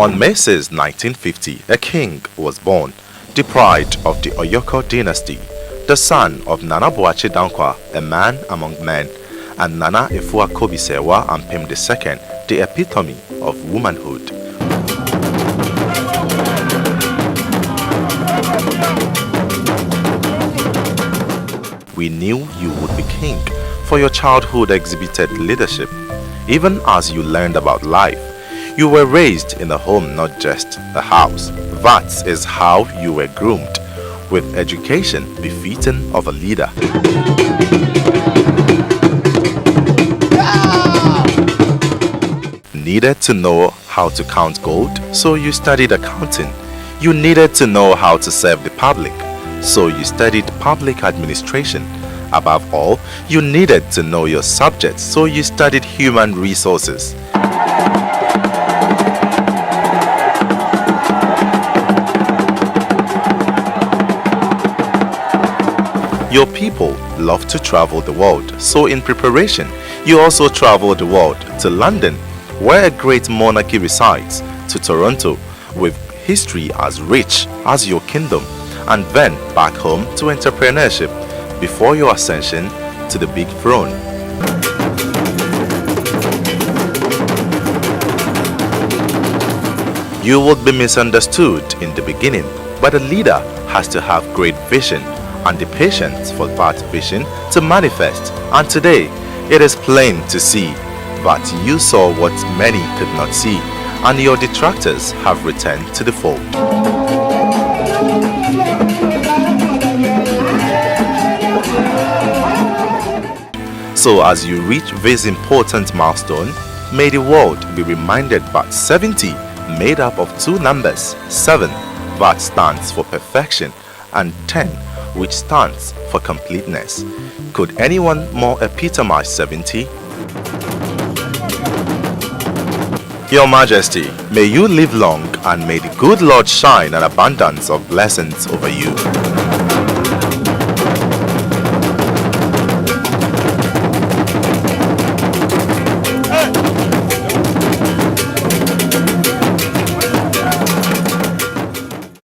On May 6, 1950, a king was born, the pride of the Oyoko dynasty, the son of Nana Boache Dankwa, a man among men, and Nana Efua Kobisewa Ampem II, the epitome of womanhood. We knew you would be king, for your childhood exhibited leadership. Even as you learned about life, you were raised in a home, not just a house. That is how you were groomed, with education befitting of a leader. Needed to know how to count gold, so you studied accounting. You needed to know how to serve the public, so you studied public administration. Above all, you needed to know your subjects, so you studied human resources. Your people love to travel the world, so in preparation, you also traveled the world to London, where a great monarchy resides, to Toronto, with history as rich as your kingdom, and then back home to entrepreneurship before your ascension to the big throne. You would be misunderstood in the beginning, but a leader has to have great vision and the patience for that vision to manifest. And today, it is plain to see that you saw what many could not see, and your detractors have returned to the fold. So as you reach this important milestone, may the world be reminded that 70 made up of two numbers, 7 that stands for perfection and 10 which stands for completeness. Could anyone more epitomize 70? Your Majesty, may you live long and may the good Lord shine an abundance of blessings over you.